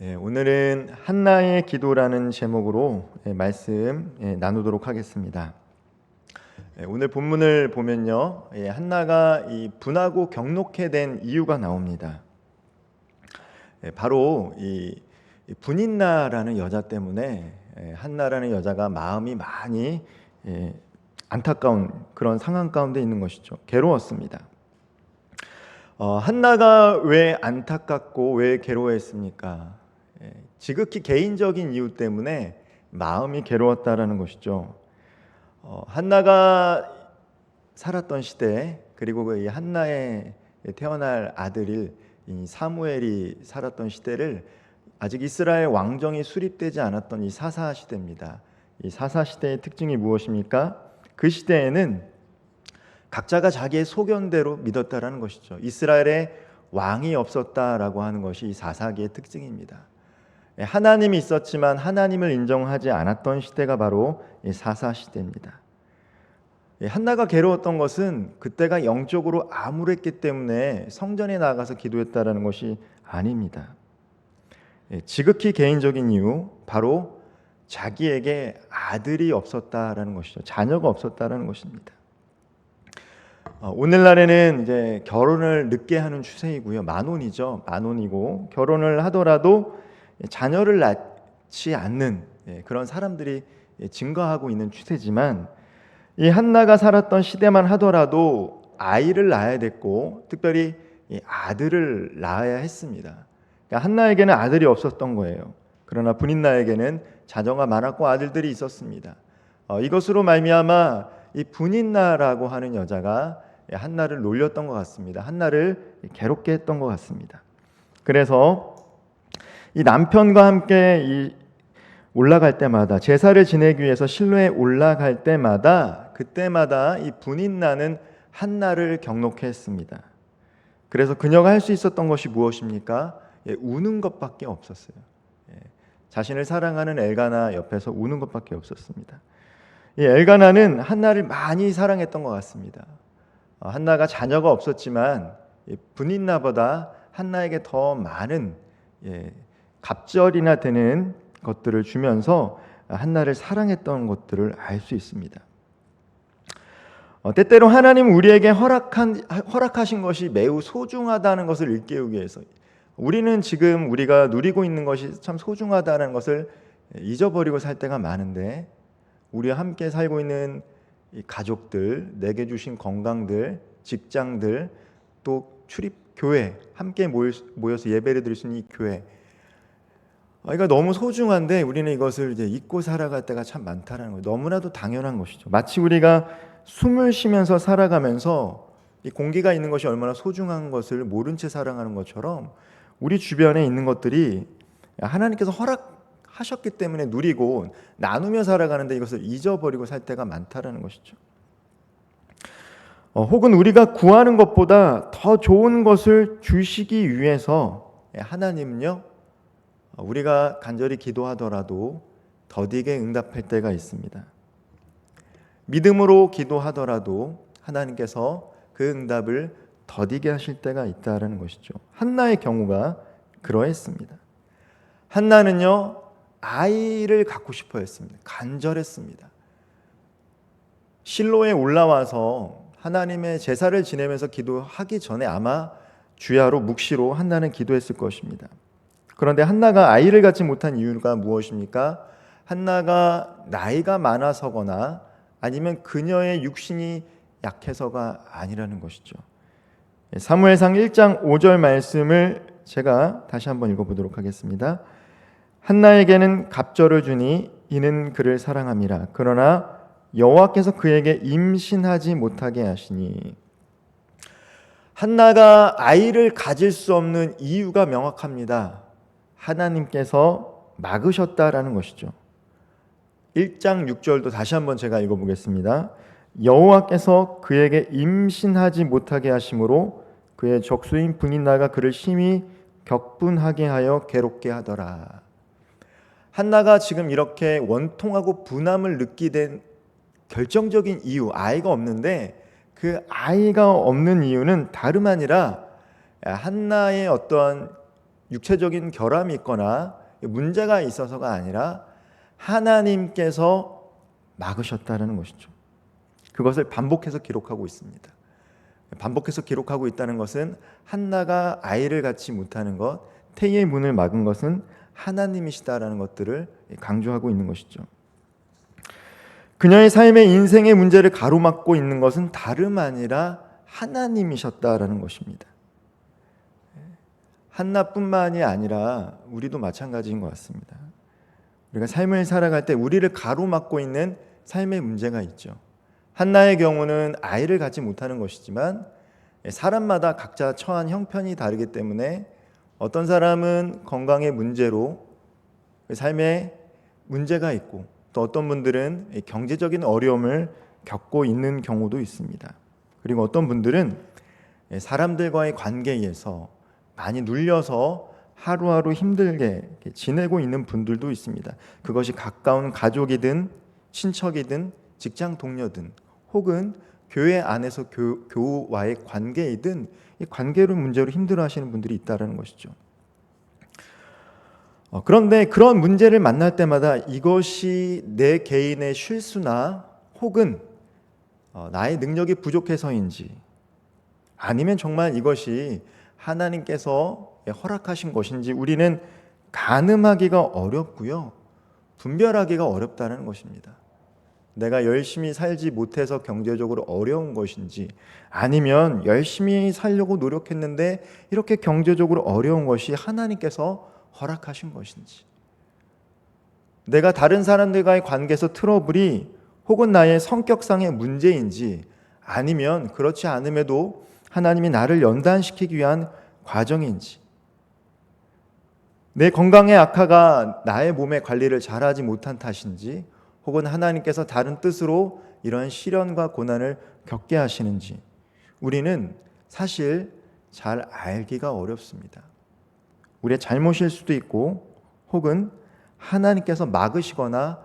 오늘은 한나의 기도라는 제목으로 말씀 나누도록 하겠습니다. 오늘 본문을 보면요, 한나가 이 분하고 경록해 된 이유가 나옵니다. 바로 이 분인나라는 여자 때문에 한나라는 여자가 마음이 많이 안타까운 그런 상황 가운데 있는 것이죠. 괴로웠습니다. 한나가 왜 안타깝고 왜 괴로워했습니까? 지극히 개인적인 이유 때문에 마음이 괴로웠다라는 것이죠. 한나가 살았던 시대, 그리고 이 한나의 태어날 아들일 이 사무엘이 살았던 시대를 아직 이스라엘 왕정이 수립되지 않았던 이 사사 시대입니다. 이 사사 시대의 특징이 무엇입니까? 그 시대에는 각자가 자기의 소견대로 믿었다라는 것이죠. 이스라엘에 왕이 없었다라고 하는 것이 이 사사기의 특징입니다. 하나님이 있었지만 하나님을 인정하지 않았던 시대가 바로 사사 시대입니다. 한나가 괴로웠던 것은 그때가 영적으로 암울했기 때문에 성전에 나가서 기도했다라는 것이 아닙니다. 지극히 개인적인 이유, 바로 자기에게 아들이 없었다라는 것이죠. 자녀가 없었다라는 것입니다. 오늘날에는 이제 결혼을 늦게 하는 추세이고요. 만혼이죠. 만혼이고 결혼을 하더라도 자녀를 낳지 않는 그런 사람들이 증가하고 있는 추세지만, 이 한나가 살았던 시대만 하더라도 아이를 낳아야 됐고 특별히 아들을 낳아야 했습니다. 그러니까 한나에게는 아들이 없었던 거예요. 그러나 분인나에게는 자녀가 많았고 아들들이 있었습니다. 이것으로 말미암아 이 분인나라고 하는 여자가 한나를 놀렸던 것 같습니다. 한나를 괴롭게 했던 것 같습니다. 그래서 이 남편과 함께 올라갈 때마다, 제사를 지내기 위해서 실로에 올라갈 때마다, 그때마다 이 분인나는 한나를 경록해 했습니다. 그래서 그녀가 할 수 있었던 것이 무엇입니까? 우는 것밖에 없었어요. 자신을 사랑하는 엘가나 옆에서 우는 것밖에 없었습니다. 이 엘가나는 한나를 많이 사랑했던 것 같습니다. 한나가 자녀가 없었지만 분인나보다 한나에게 더 많은 갑절이나 되는 것들을 주면서 한나를 사랑했던 것들을 알 수 있습니다. 때때로 하나님 우리에게 허락하신 것이 매우 소중하다는 것을 일깨우기 위해서, 우리는 지금 우리가 누리고 있는 것이 참 소중하다는 것을 잊어버리고 살 때가 많은데, 우리와 함께 살고 있는 이 가족들, 내게 주신 건강들, 직장들, 또 교회, 함께 모여서 예배를 드릴 수 있는 이 교회, 이거 너무 소중한데 우리는 이것을 이제 잊고 살아갈 때가 참 많다는 거예요. 너무나도 당연한 것이죠. 마치 우리가 숨을 쉬면서 살아가면서 이 공기가 있는 것이 얼마나 소중한 것을 모른 채 살아가는 것처럼, 우리 주변에 있는 것들이 하나님께서 허락하셨기 때문에 누리고 나누며 살아가는데 이것을 잊어버리고 살 때가 많다라는 것이죠. 혹은 우리가 구하는 것보다 더 좋은 것을 주시기 위해서 하나님은요, 우리가 간절히 기도하더라도 더디게 응답할 때가 있습니다. 믿음으로 기도하더라도 하나님께서 그 응답을 더디게 하실 때가 있다는 것이죠. 한나의 경우가 그러했습니다. 한나는요, 아이를 갖고 싶어 했습니다. 간절했습니다. 실로에 올라와서 하나님의 제사를 지내면서 기도하기 전에 아마 주야로 묵시로 한나는 기도했을 것입니다. 그런데 한나가 아이를 갖지 못한 이유가 무엇입니까? 한나가 나이가 많아서거나 아니면 그녀의 육신이 약해서가 아니라는 것이죠. 사무엘상 1장 5절 말씀을 제가 다시 한번 읽어보도록 하겠습니다. 한나에게는 갑절을 주니 이는 그를 사랑함이라. 그러나 여호와께서 그에게 임신하지 못하게 하시니. 한나가 아이를 가질 수 없는 이유가 명확합니다. 하나님께서 막으셨다라는 것이죠. 1장 6절도 다시 한번 제가 읽어보겠습니다. 여호와께서 그에게 임신하지 못하게 하심으로 그의 적수인 분인나가 그를 심히 격분하게 하여 괴롭게 하더라. 한나가 지금 이렇게 원통하고 분함을 느끼게 된 결정적인 이유, 아이가 없는데 그 아이가 없는 이유는 다름 아니라 한나의 어떠한 육체적인 결함이 있거나 문제가 있어서가 아니라 하나님께서 막으셨다는 것이죠. 그것을 반복해서 기록하고 있습니다. 반복해서 기록하고 있다는 것은 한나가 아이를 갖지 못하는 것, 태의 문을 막은 것은 하나님이시다라는 것들을 강조하고 있는 것이죠. 그녀의 삶의 인생의 문제를 가로막고 있는 것은 다름 아니라 하나님이셨다라는 것입니다. 한나뿐만이 아니라 우리도 마찬가지인 것 같습니다. 우리가 삶을 살아갈 때 우리를 가로막고 있는 삶의 문제가 있죠. 한나의 경우는 아이를 갖지 못하는 것이지만 사람마다 각자 처한 형편이 다르기 때문에 어떤 사람은 건강의 문제로 삶에 문제가 있고 또 어떤 분들은 경제적인 어려움을 겪고 있는 경우도 있습니다. 그리고 어떤 분들은 사람들과의 관계에서 많이 눌려서 하루하루 힘들게 지내고 있는 분들도 있습니다. 그것이 가까운 가족이든 친척이든 직장 동료든 혹은 교회 안에서 교우와의 관계이든 이 관계로 문제로 힘들어하시는 분들이 있다는 것이죠. 그런데 그런 문제를 만날 때마다 이것이 내 개인의 실수나 혹은 나의 능력이 부족해서인지 아니면 정말 이것이 하나님께서 허락하신 것인지 우리는 가늠하기가 어렵고요. 분별하기가 어렵다는 것입니다. 내가 열심히 살지 못해서 경제적으로 어려운 것인지 아니면 열심히 살려고 노력했는데 이렇게 경제적으로 어려운 것이 하나님께서 허락하신 것인지 내가 다른 사람들과의 관계에서 트러블이 혹은 나의 성격상의 문제인지 아니면 그렇지 않음에도 하나님이 나를 연단시키기 위한 과정인지 내 건강의 악화가 나의 몸의 관리를 잘하지 못한 탓인지 혹은 하나님께서 다른 뜻으로 이런 시련과 고난을 겪게 하시는지 우리는 사실 잘 알기가 어렵습니다. 우리의 잘못일 수도 있고 혹은 하나님께서 막으시거나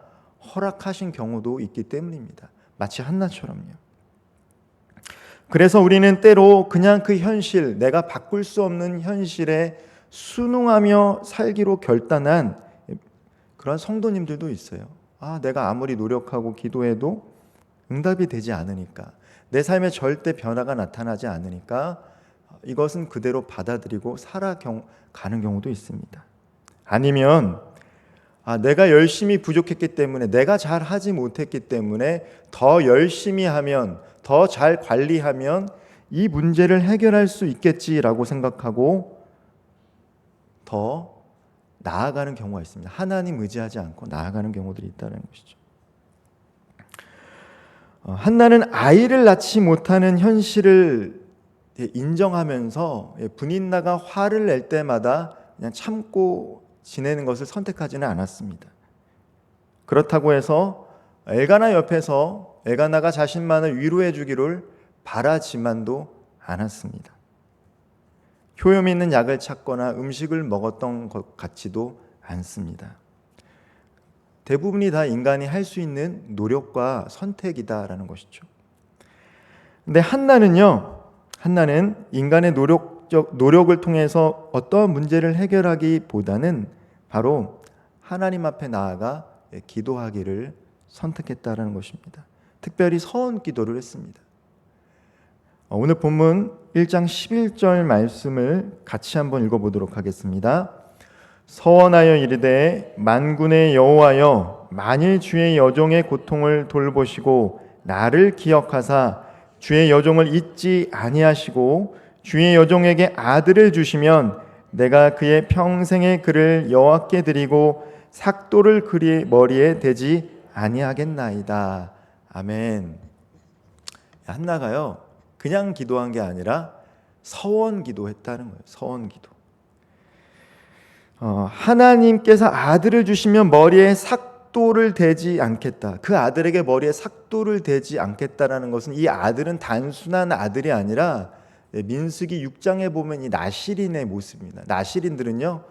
허락하신 경우도 있기 때문입니다. 마치 한나처럼요. 그래서 우리는 때로 그냥 그 현실, 내가 바꿀 수 없는 현실에 순응하며 살기로 결단한 그런 성도님들도 있어요. 내가 아무리 노력하고 기도해도 응답이 되지 않으니까 내 삶에 절대 변화가 나타나지 않으니까 이것은 그대로 받아들이고 살아가는 경우도 있습니다. 아니면 내가 열심히 부족했기 때문에 내가 잘 하지 못했기 때문에 더 열심히 하면 더 잘 관리하면 이 문제를 해결할 수 있겠지라고 생각하고 더 나아가는 경우가 있습니다. 하나님 의지하지 않고 나아가는 경우들이 있다는 것이죠. 한나는 아이를 낳지 못하는 현실을 인정하면서 분인나가 화를 낼 때마다 그냥 참고 지내는 것을 선택하지는 않았습니다. 그렇다고 해서 엘가나 옆에서 엘가나가 자신만을 위로해 주기를 바라지만도 않았습니다. 효험 있는 약을 찾거나 음식을 먹었던 것 같지도 않습니다. 대부분이 다 인간이 할 수 있는 노력과 선택이다라는 것이죠. 근데 한나는 인간의 노력을 통해서 어떠한 문제를 해결하기보다는 바로 하나님 앞에 나아가 기도하기를 선택했다라는 것입니다. 특별히 서원 기도를 했습니다. 오늘 본문 1장 11절 말씀을 같이 한번 읽어보도록 하겠습니다. 서원하여 이르되 만군의 여호와여 만일 주의 여종의 고통을 돌보시고 나를 기억하사 주의 여종을 잊지 아니하시고 주의 여종에게 아들을 주시면 내가 그의 평생의 그를 여호와께 드리고 삭도를 그의 머리에 대지 아니하겠나이다. 아멘. 한나가요 그냥 기도한 게 아니라 서원 기도했다는 거예요. 서원 기도. 하나님께서 아들을 주시면 머리에 삭도를 대지 않겠다. 그 아들에게 머리에 삭도를 대지 않겠다라는 것은 이 아들은 단순한 아들이 아니라 민수기 6장에 보면 이 나실인의 모습입니다. 나실인들은요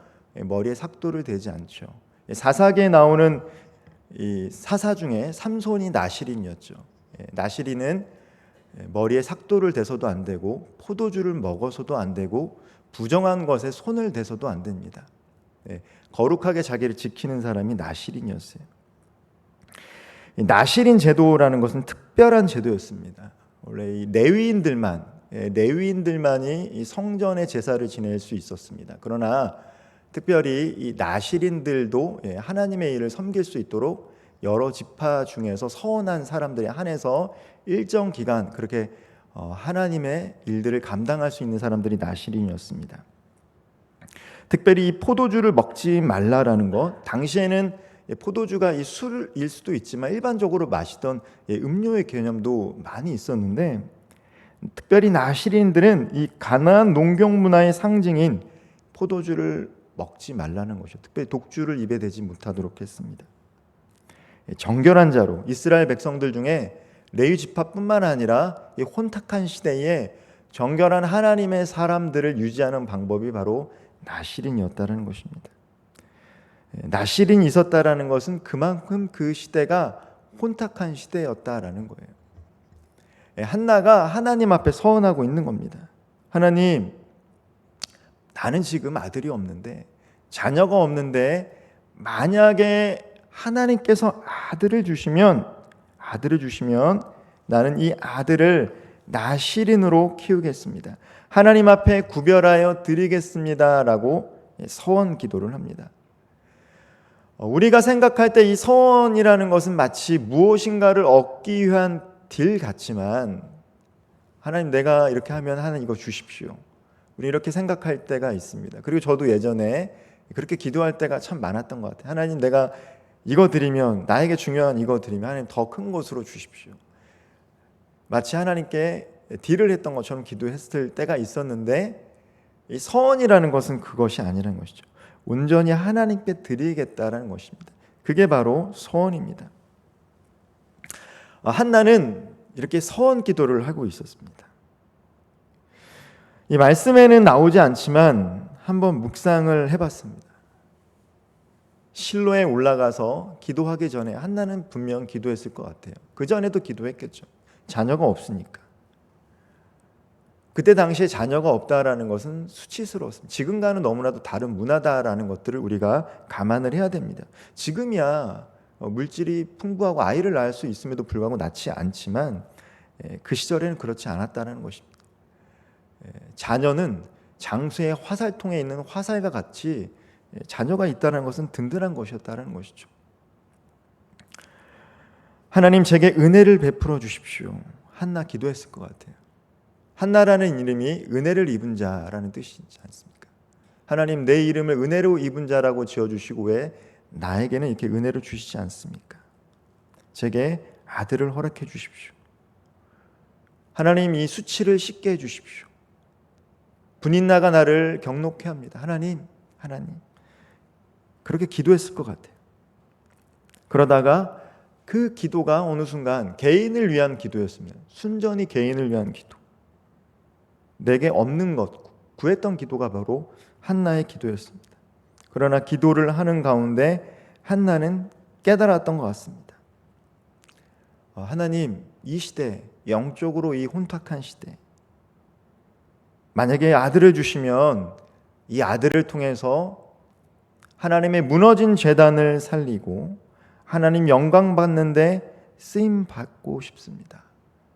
머리에 삭도를 대지 않죠. 사사기에 나오는 이 사사 중에 삼손이 나실인이었죠. 나실인은 머리에 삭도를 대서도 안 되고 포도주를 먹어서도 안 되고 부정한 것에 손을 대서도 안 됩니다. 거룩하게 자기를 지키는 사람이 나실인이었어요. 나실인 제도라는 것은 특별한 제도였습니다. 원래 이 레위인들만이 이 성전의 제사를 지낼 수 있었습니다. 그러나 특별히 이 나실인들도 하나님의 일을 섬길 수 있도록 여러 지파 중에서 서원한 사람들에 한해서 일정 기간 그렇게 하나님의 일들을 감당할 수 있는 사람들이 나실인이었습니다. 특별히 이 포도주를 먹지 말라라는 것, 당시에는 포도주가 이 술일 수도 있지만 일반적으로 마시던 음료의 개념도 많이 있었는데, 특별히 나실인들은 이 가나안 농경 문화의 상징인 포도주를 먹지 말라는 것이죠. 특별히 독주를 입에 대지 못하도록 했습니다. 정결한 자로 이스라엘 백성들 중에 레위 지파뿐만 아니라 이 혼탁한 시대에 정결한 하나님의 사람들을 유지하는 방법이 바로 나실인이었다는 것입니다. 나실인이 있었다라는 것은 그만큼 그 시대가 혼탁한 시대였다라는 거예요. 한나가 하나님 앞에 서원하고 있는 겁니다. 하나님, 나는 지금 아들이 없는데, 자녀가 없는데, 만약에 하나님께서 아들을 주시면 나는 이 아들을 나실인으로 키우겠습니다. 하나님 앞에 구별하여 드리겠습니다라고 서원 기도를 합니다. 우리가 생각할 때 이 서원이라는 것은 마치 무엇인가를 얻기 위한 딜 같지만, 하나님, 내가 이렇게 하면 하나님 이거 주십시오, 우리 이렇게 생각할 때가 있습니다. 그리고 저도 예전에 그렇게 기도할 때가 참 많았던 것 같아요. 하나님, 내가 이거 드리면, 나에게 중요한 이거 드리면 하나님 더 큰 것으로 주십시오. 마치 하나님께 딜을 했던 것처럼 기도했을 때가 있었는데, 이 서원이라는 것은 그것이 아니라는 것이죠. 온전히 하나님께 드리겠다라는 것입니다. 그게 바로 서원입니다. 한나는 이렇게 서원 기도를 하고 있었습니다. 이 말씀에는 나오지 않지만 한번 묵상을 해봤습니다. 실로에 올라가서 기도하기 전에 한나는 분명 기도했을 것 같아요. 그 전에도 기도했겠죠. 자녀가 없으니까. 그때 당시에 자녀가 없다라는 것은 수치스러웠습니다. 지금과는 너무나도 다른 문화다라는 것들을 우리가 감안을 해야 됩니다. 지금이야 물질이 풍부하고 아이를 낳을 수 있음에도 불구하고 낳지 않지만 그 시절에는 그렇지 않았다는 것입니다. 자녀는 장수의 화살통에 있는 화살과 같이 자녀가 있다는 것은 든든한 것이었다는 것이죠. 하나님, 제게 은혜를 베풀어 주십시오. 한나 기도했을 것 같아요. 한나라는 이름이 은혜를 입은 자라는 뜻이지 않습니까? 하나님, 내 이름을 은혜로 입은 자라고 지어주시고 왜 나에게는 이렇게 은혜를 주시지 않습니까? 제게 아들을 허락해 주십시오. 하나님, 이 수치를 씻게 해주십시오. 분인나가 나를 경록해 합니다. 하나님, 그렇게 기도했을 것 같아요. 그러다가 그 기도가 어느 순간 개인을 위한 기도였습니다. 순전히 개인을 위한 기도. 내게 없는 것 구했던 기도가 바로 한나의 기도였습니다. 그러나 기도를 하는 가운데 한나는 깨달았던 것 같습니다. 하나님, 이 시대, 영적으로 이 혼탁한 시대, 만약에 아들을 주시면 이 아들을 통해서 하나님의 무너진 제단을 살리고 하나님 영광 받는데 쓰임 받고 싶습니다.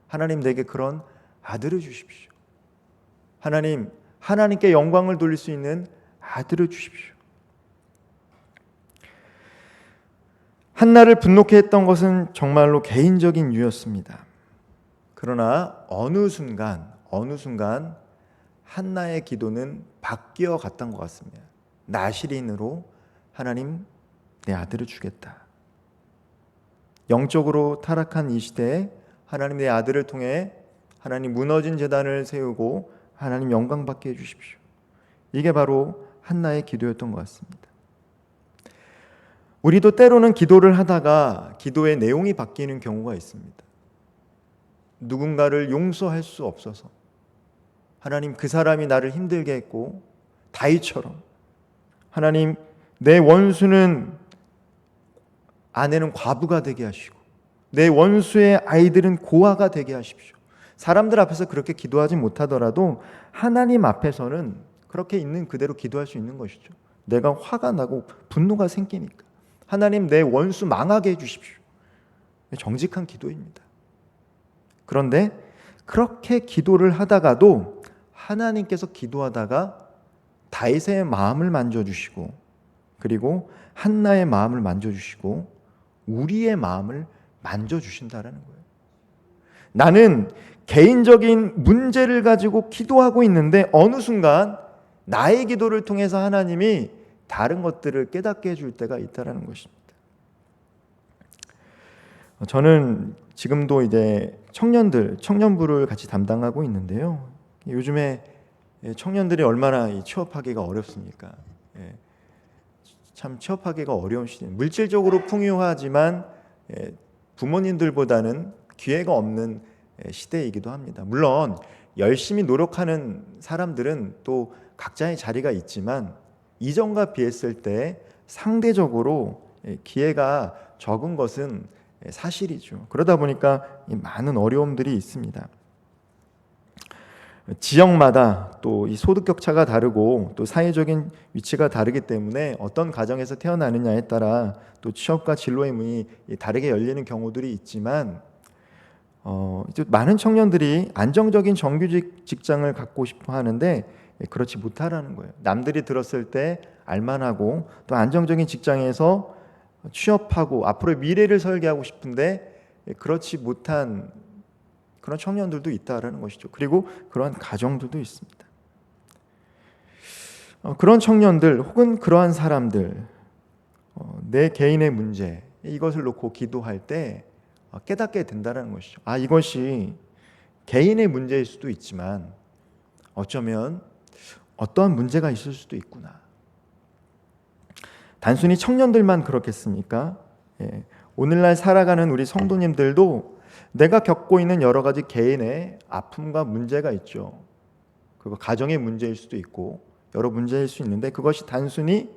하나님, 내게 그런 아들을 주십시오. 하나님, 하나님께 영광을 돌릴 수 있는 아들을 주십시오. 한나를 분노케 했던 것은 정말로 개인적인 이유였습니다. 그러나 어느 순간 한나의 기도는 바뀌어 갔던 것 같습니다. 나실인으로 하나님, 내 아들을 주겠다. 영적으로 타락한 이 시대에 하나님, 내 아들을 통해 하나님 무너진 제단을 세우고 하나님 영광 받게 해주십시오. 이게 바로 한나의 기도였던 것 같습니다. 우리도 때로는 기도를 하다가 기도의 내용이 바뀌는 경우가 있습니다. 누군가를 용서할 수 없어서 하나님, 그 사람이 나를 힘들게 했고 다윗처럼 하나님, 내 원수는 아내는 과부가 되게 하시고 내 원수의 아이들은 고아가 되게 하십시오. 사람들 앞에서 그렇게 기도하지 못하더라도 하나님 앞에서는 그렇게 있는 그대로 기도할 수 있는 것이죠. 내가 화가 나고 분노가 생기니까 하나님 내 원수 망하게 해주십시오. 정직한 기도입니다. 그런데 그렇게 기도를 하다가도 하나님께서 기도하다가 다윗의 마음을 만져주시고 그리고 한나의 마음을 만져주시고 우리의 마음을 만져주신다라는 거예요. 나는 개인적인 문제를 가지고 기도하고 있는데 어느 순간 나의 기도를 통해서 하나님이 다른 것들을 깨닫게 해줄 때가 있다는 것입니다. 저는 지금도 이제 청년부를 같이 담당하고 있는데요. 요즘에 청년들이 얼마나 취업하기가 어렵습니까? 참 취업하기가 어려운 시대. 물질적으로 풍요하지만 부모님들보다는 기회가 없는 시대이기도 합니다. 물론 열심히 노력하는 사람들은 또 각자의 자리가 있지만 이전과 비했을 때 상대적으로 기회가 적은 것은 사실이죠. 그러다 보니까 많은 어려움들이 있습니다. 지역마다 또 이 소득 격차가 다르고 또 사회적인 위치가 다르기 때문에 어떤 가정에서 태어나느냐에 따라 또 취업과 진로의 문이 다르게 열리는 경우들이 있지만 이제 많은 청년들이 안정적인 정규직 직장을 갖고 싶어 하는데 그렇지 못하라는 거예요. 남들이 들었을 때 알만하고 또 안정적인 직장에서 취업하고 앞으로의 미래를 설계하고 싶은데 그렇지 못한 그런 청년들도 있다라는 것이죠. 그리고 그러한 가정들도 있습니다. 그런 청년들 혹은 그러한 사람들 내 개인의 문제 이것을 놓고 기도할 때 깨닫게 된다는 것이죠. 이것이 개인의 문제일 수도 있지만 어쩌면 어떠한 문제가 있을 수도 있구나. 단순히 청년들만 그렇겠습니까? 오늘날 살아가는 우리 성도님들도 내가 겪고 있는 여러 가지 개인의 아픔과 문제가 있죠. 그거 가정의 문제일 수도 있고 여러 문제일 수 있는데 그것이 단순히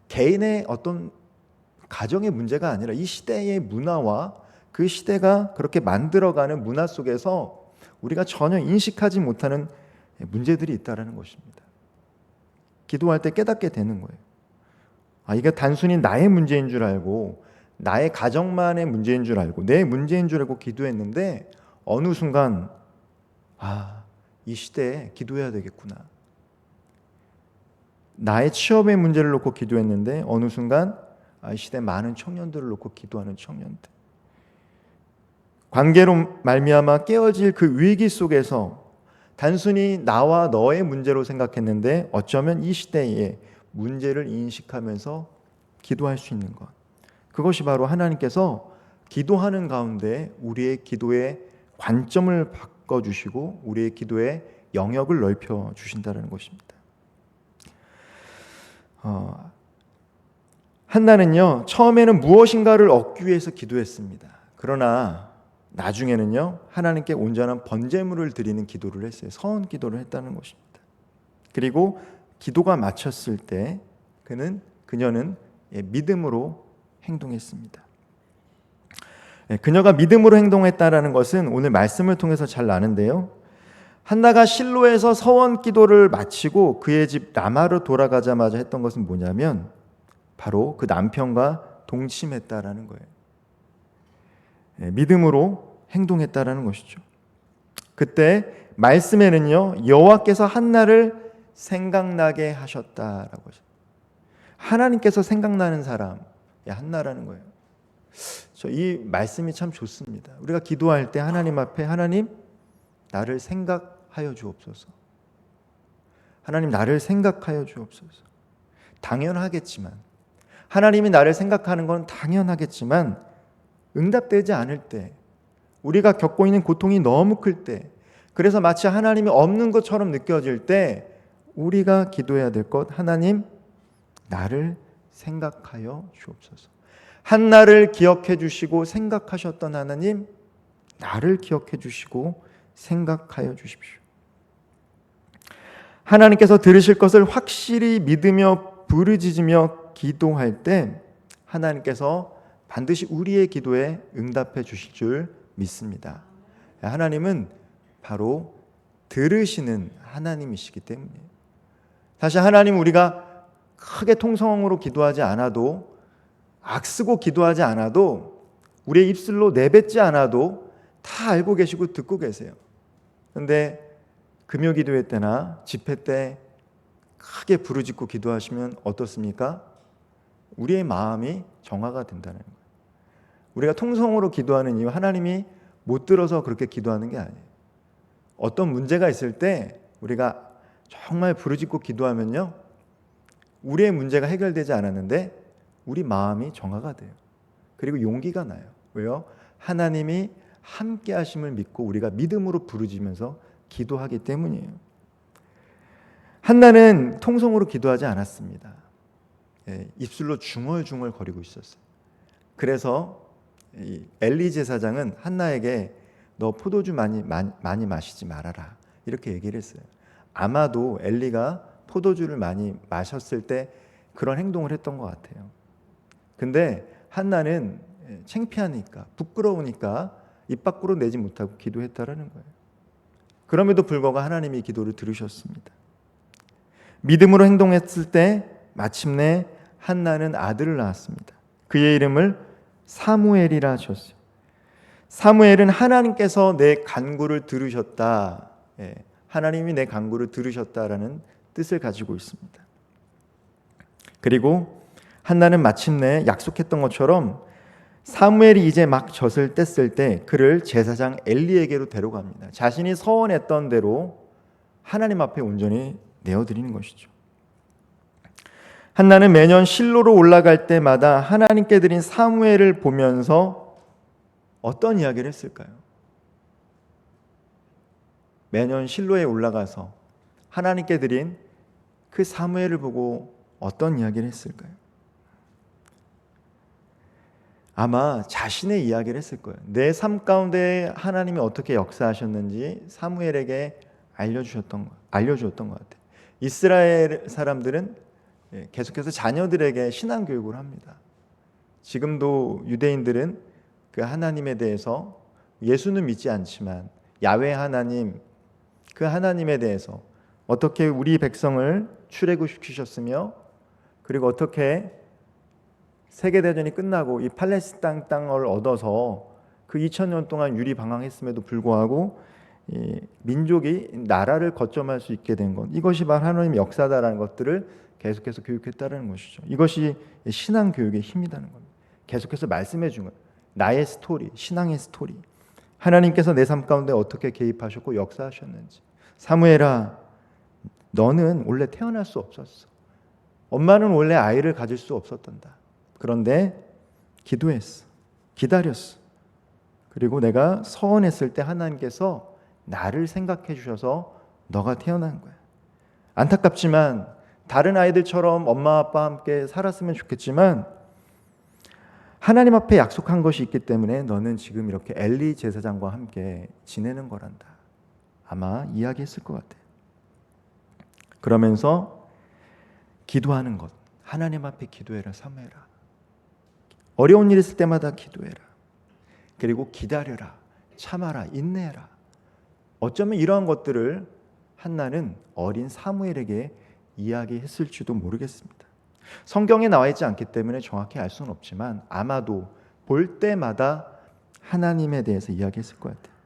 개인의 어떤 가정의 문제가 아니라 이 시대의 문화와 그 시대가 그렇게 만들어가는 문화 속에서 우리가 전혀 인식하지 못하는 문제들이 있다는 것입니다. 기도할 때 깨닫게 되는 거예요. 이게 단순히 나의 문제인 줄 알고 나의 가정만의 문제인 줄 알고 내 문제인 줄 알고 기도했는데 어느 순간 이 시대에 기도해야 되겠구나. 나의 취업의 문제를 놓고 기도했는데 어느 순간 이 시대 많은 청년들을 놓고 기도하는 청년들. 관계로 말미암아 깨어질 그 위기 속에서 단순히 나와 너의 문제로 생각했는데 어쩌면 이 시대의 문제를 인식하면서 기도할 수 있는 것. 그것이 바로 하나님께서 기도하는 가운데 우리의 기도의 관점을 바꿔주시고 우리의 기도의 영역을 넓혀 주신다는 것입니다. 한나는요 처음에는 무엇인가를 얻기 위해서 기도했습니다. 그러나 나중에는요 하나님께 온전한 번제물을 드리는 기도를 했어요. 서원 기도를 했다는 것입니다. 그리고 기도가 마쳤을 때 그녀는 믿음으로 행동했습니다. 그녀가 믿음으로 행동했다라는 것은 오늘 말씀을 통해서 잘 아는데요. 한나가 실로에서 서원 기도를 마치고 그의 집 라마로 돌아가자마자 했던 것은 뭐냐면 바로 그 남편과 동침했다라는 거예요. 믿음으로 행동했다라는 것이죠. 그때 말씀에는요 여호와께서 한나를 생각나게 하셨다라고 하셨어요. 하나님께서 생각나는 사람 한나라는 거예요. 이 말씀이 참 좋습니다. 우리가 기도할 때 하나님 앞에 하나님 나를 생각하여 주옵소서. 하나님 나를 생각하여 주옵소서. 당연하겠지만 하나님이 나를 생각하는 건 당연하겠지만 응답되지 않을 때 우리가 겪고 있는 고통이 너무 클 때 그래서 마치 하나님이 없는 것처럼 느껴질 때 우리가 기도해야 될 것 하나님 나를 생각하여 주옵소서. 한나를 기억해 주시고 생각하셨던 하나님 나를 기억해 주시고 생각하여 주십시오. 하나님께서 들으실 것을 확실히 믿으며 부르짖으며 기도할 때 하나님께서 반드시 우리의 기도에 응답해 주실 줄 믿습니다. 하나님은 바로 들으시는 하나님이시기 때문에 다시 하나님, 우리가 크게 통성으로 기도하지 않아도, 악쓰고 기도하지 않아도, 우리의 입술로 내뱉지 않아도 다 알고 계시고 듣고 계세요. 그런데 금요 기도회 때나 집회 때 크게 부르짖고 기도하시면 어떻습니까? 우리의 마음이 정화가 된다는 거예요. 우리가 통성으로 기도하는 이유, 하나님이 못 들어서 그렇게 기도하는 게 아니에요. 어떤 문제가 있을 때 우리가 정말 부르짖고 기도하면요, 우리의 문제가 해결되지 않았는데 우리 마음이 정화가 돼요. 그리고 용기가 나요. 왜요? 하나님이 함께 하심을 믿고 우리가 믿음으로 부르짖으면서 기도하기 때문이에요. 한나는 통성으로 기도하지 않았습니다. 입술로 중얼중얼 거리고 있었어요. 그래서 엘리 제사장은 한나에게 너 포도주 많이 마시지 말아라, 이렇게 얘기를 했어요. 아마도 엘리가 포도주를 많이 마셨을 때 그런 행동을 했던 것 같아요. 근데 한나는 창피하니까, 부끄러우니까 입 밖으로 내지 못하고 기도했다라는 거예요. 그럼에도 불구하고 하나님이 기도를 들으셨습니다. 믿음으로 행동했을 때 마침내 한나는 아들을 낳았습니다. 그의 이름을 사무엘이라 하셨어요. 사무엘은 하나님께서 내 간구를 들으셨다, 하나님이 내 간구를 들으셨다라는 뜻을 가지고 있습니다. 그리고 한나는 마침내 약속했던 것처럼 사무엘이 이제 막 젖을 뗐을 때 그를 제사장 엘리에게로 데려갑니다. 자신이 서원했던 대로 하나님 앞에 온전히 내어드리는 것이죠. 한나는 매년 실로로 올라갈 때마다 하나님께 드린 사무엘을 보면서 어떤 이야기를 했을까요? 매년 실로에 올라가서 하나님께 드린 그 사무엘을 보고 어떤 이야기를 했을까요? 아마 자신의 이야기를 했을 거예요. 내 삶 가운데 하나님이 어떻게 역사하셨는지 사무엘에게 알려주었던 것 같아요. 이스라엘 사람들은 계속해서 자녀들에게 신앙 교육을 합니다. 지금도 유대인들은 그 하나님에 대해서, 예수는 믿지 않지만 야훼 하나님, 그 하나님에 대해서 어떻게 우리 백성을 출애굽시키셨으며, 그리고 어떻게 세계대전이 끝나고 이 팔레스타인 땅을 얻어서 그 2000년 동안 유리방황했음에도 불구하고 이 민족이 나라를 거점할 수 있게 된 것, 이것이 바로 하나님의 역사다라는 것들을 계속해서 교육했다는 것이죠. 이것이 신앙 교육의 힘이라는 겁니다. 계속해서 말씀해 준 거예요. 나의 스토리, 신앙의 스토리, 하나님께서 내 삶 가운데 어떻게 개입하셨고 역사하셨는지. 사무엘아, 너는 원래 태어날 수 없었어. 엄마는 원래 아이를 가질 수 없었단다. 그런데 기도했어, 기다렸어. 그리고 내가 서원했을 때 하나님께서 나를 생각해 주셔서 너가 태어난 거야. 안타깝지만 다른 아이들처럼 엄마 아빠와 함께 살았으면 좋겠지만 하나님 앞에 약속한 것이 있기 때문에 너는 지금 이렇게 엘리 제사장과 함께 지내는 거란다. 아마 이야기했을 것 같아요. 그러면서 기도하는 것, 하나님 앞에 기도해라, 사무엘아. 어려운 일 있을 때마다 기도해라. 그리고 기다려라, 참아라, 인내해라. 어쩌면 이러한 것들을 한나는 어린 사무엘에게 이야기했을지도 모르겠습니다. 성경에 나와 있지 않기 때문에 정확히 알 수는 없지만 아마도 볼 때마다 하나님에 대해서 이야기했을 것 같아요.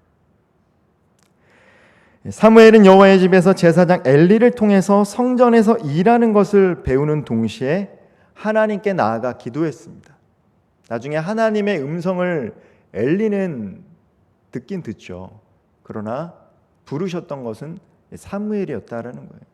사무엘은 여호와의 집에서 제사장 엘리를 통해서 성전에서 일하는 것을 배우는 동시에 하나님께 나아가 기도했습니다. 나중에 하나님의 음성을 엘리는 듣긴 듣죠. 그러나 부르셨던 것은 사무엘이었다라는 거예요.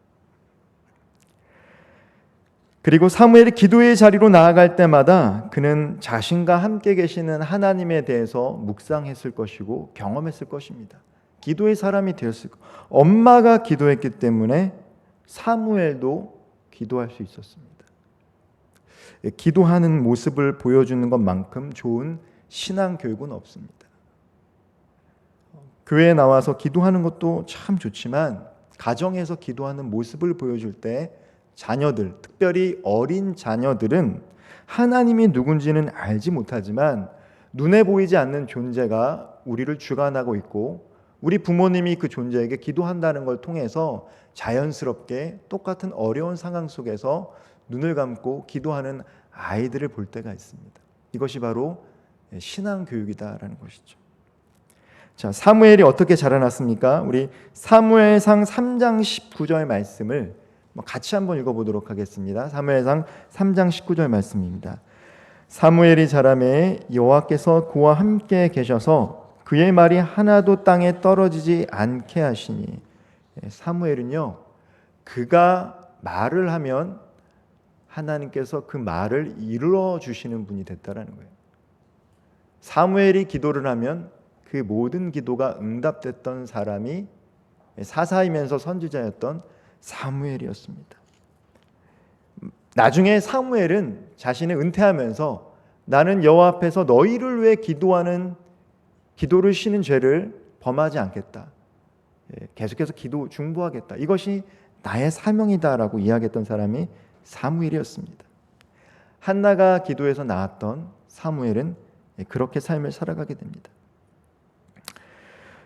그리고 사무엘이 기도의 자리로 나아갈 때마다 그는 자신과 함께 계시는 하나님에 대해서 묵상했을 것이고 경험했을 것입니다. 기도의 사람이 되었을 것. 엄마가 기도했기 때문에 사무엘도 기도할 수 있었습니다. 기도하는 모습을 보여주는 것만큼 좋은 신앙 교육은 없습니다. 교회에 나와서 기도하는 것도 참 좋지만 가정에서 기도하는 모습을 보여줄 때 자녀들, 특별히 어린 자녀들은 하나님이 누군지는 알지 못하지만 눈에 보이지 않는 존재가 우리를 주관하고 있고 우리 부모님이 그 존재에게 기도한다는 걸 통해서 자연스럽게 똑같은 어려운 상황 속에서 눈을 감고 기도하는 아이들을 볼 때가 있습니다. 이것이 바로 신앙 교육이다라는 것이죠. 자, 사무엘이 어떻게 자라났습니까? 우리 사무엘상 3장 19절 말씀을 같이 한번 읽어보도록 하겠습니다. 사무엘상 3장 19절 말씀입니다. 사무엘이 자라매 여호와께서 그와 함께 계셔서 그의 말이 하나도 땅에 떨어지지 않게 하시니. 사무엘은요, 그가 말을 하면 하나님께서 그 말을 이루어 주시는 분이 됐다라는 거예요. 사무엘이 기도를 하면 그 모든 기도가 응답됐던 사람이 사사이면서 선지자였던 사무엘이었습니다. 나중에 사무엘은 자신을 은퇴하면서 나는 여호와 앞에서 너희를 위해 기도를 쉬는 죄를 범하지 않겠다. 계속해서 기도 중보하겠다. 이것이 나의 사명이다라고 이야기했던 사람이 사무엘이었습니다. 한나가 기도에서 나왔던 사무엘은 그렇게 삶을 살아가게 됩니다.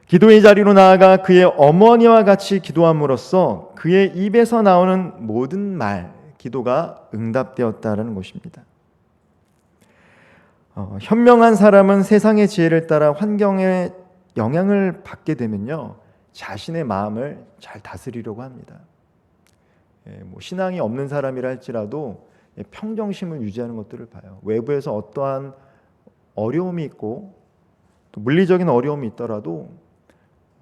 기도의 자리로 나아가 그의 어머니와 같이 기도함으로써 그의 입에서 나오는 모든 말, 기도가 응답되었다라는 것입니다. 현명한 사람은 세상의 지혜를 따라 환경에 영향을 받게 되면요, 자신의 마음을 잘 다스리려고 합니다. 신앙이 없는 사람이라 할지라도 평정심을 유지하는 것들을 봐요. 외부에서 어떠한 어려움이 있고 또 물리적인 어려움이 있더라도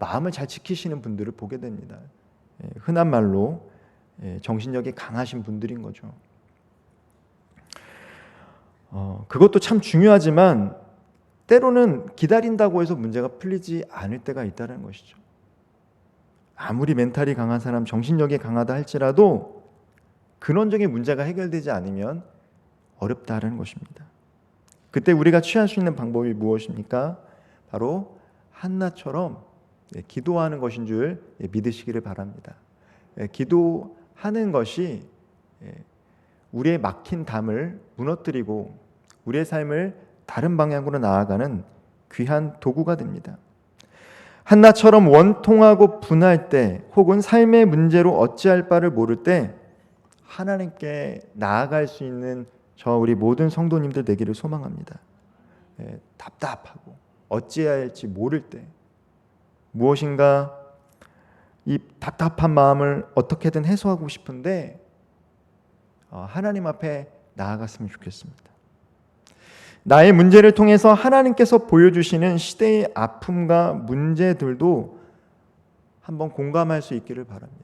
마음을 잘 지키시는 분들을 보게 됩니다. 흔한 말로 정신력이 강하신 분들인 거죠. 그것도 참 중요하지만 때로는 기다린다고 해서 문제가 풀리지 않을 때가 있다는 것이죠. 아무리 멘탈이 강한 사람, 정신력이 강하다 할지라도 근원적인 문제가 해결되지 않으면 어렵다는 것입니다. 그때 우리가 취할 수 있는 방법이 무엇입니까? 바로 한나처럼 기도하는 것인 줄 믿으시기를 바랍니다. 기도하는 것이 우리의 막힌 담을 무너뜨리고 우리의 삶을 다른 방향으로 나아가는 귀한 도구가 됩니다. 한나처럼 원통하고 분할 때 혹은 삶의 문제로 어찌할 바를 모를 때 하나님께 나아갈 수 있는 우리 모든 성도님들 되기를 소망합니다. 답답하고 어찌해야 할지 모를 때 무엇인가 이 답답한 마음을 어떻게든 해소하고 싶은데 하나님 앞에 나아갔으면 좋겠습니다. 나의 문제를 통해서 하나님께서 보여주시는 시대의 아픔과 문제들도 한번 공감할 수 있기를 바랍니다.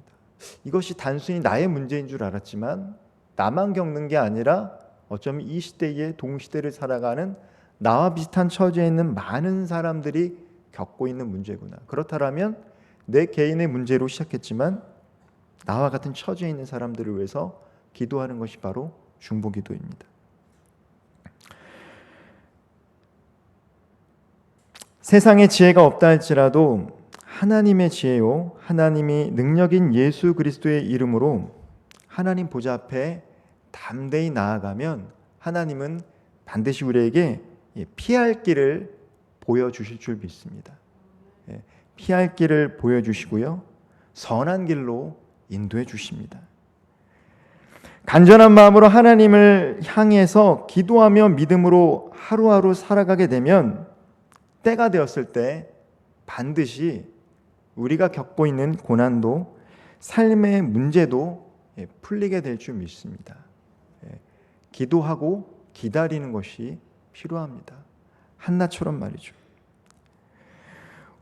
이것이 단순히 나의 문제인 줄 알았지만 나만 겪는 게 아니라 어쩌면 이 시대의 동시대를 살아가는 나와 비슷한 처지에 있는 많은 사람들이 겪고 있는 문제구나. 그렇다면 내 개인의 문제로 시작했지만 나와 같은 처지에 있는 사람들을 위해서 기도하는 것이 바로 중보기도입니다. 세상에 지혜가 없다 할지라도 하나님의 지혜요, 하나님이 능력인 예수 그리스도의 이름으로 하나님 보좌 앞에 담대히 나아가면 하나님은 반드시 우리에게 피할 길을 보여주실 줄 믿습니다. 피할 길을 보여주시고요, 선한 길로 인도해 주십니다. 간절한 마음으로 하나님을 향해서 기도하며 믿음으로 하루하루 살아가게 되면 때가 되었을 때 반드시 우리가 겪고 있는 고난도 삶의 문제도 풀리게 될 줄 믿습니다. 기도하고 기다리는 것이 필요합니다. 한나처럼 말이죠.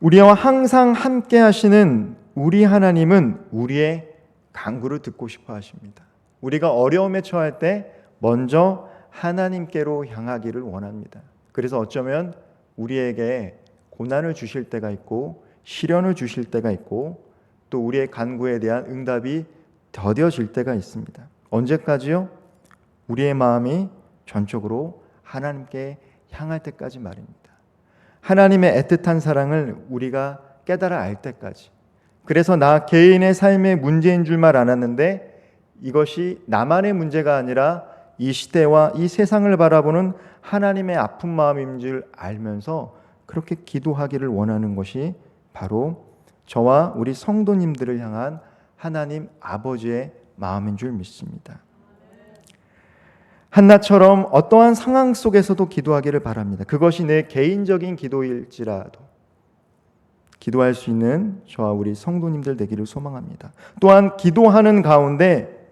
우리와 항상 함께 하시는 우리 하나님은 우리의 간구를 듣고 싶어 하십니다. 우리가 어려움에 처할 때 먼저 하나님께로 향하기를 원합니다. 그래서 어쩌면 우리에게 고난을 주실 때가 있고 시련을 주실 때가 있고 또 우리의 간구에 대한 응답이 더뎌질 때가 있습니다. 언제까지요? 우리의 마음이 전적으로 하나님께 향할 때까지 말입니다. 하나님의 애틋한 사랑을 우리가 깨달아 알 때까지. 그래서 나 개인의 삶의 문제인 줄만 알았는데 이것이 나만의 문제가 아니라 이 시대와 이 세상을 바라보는 하나님의 아픈 마음인 줄 알면서 그렇게 기도하기를 원하는 것이 바로 저와 우리 성도님들을 향한 하나님 아버지의 마음인 줄 믿습니다. 한나처럼 어떠한 상황 속에서도 기도하기를 바랍니다. 그것이 내 개인적인 기도일지라도 기도할 수 있는 저와 우리 성도님들 되기를 소망합니다. 또한 기도하는 가운데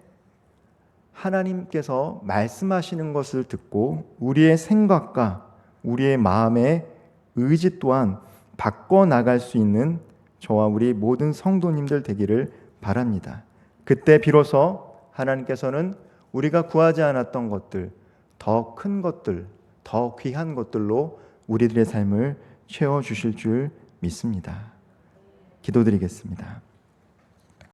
하나님께서 말씀하시는 것을 듣고 우리의 생각과 우리의 마음의 의지 또한 바꿔나갈 수 있는 저와 우리 모든 성도님들 되기를 바랍니다. 그때 비로소 하나님께서는 우리가 구하지 않았던 것들, 더 큰 것들, 더 귀한 것들로 우리들의 삶을 채워주실 줄 믿습니다. 기도드리겠습니다.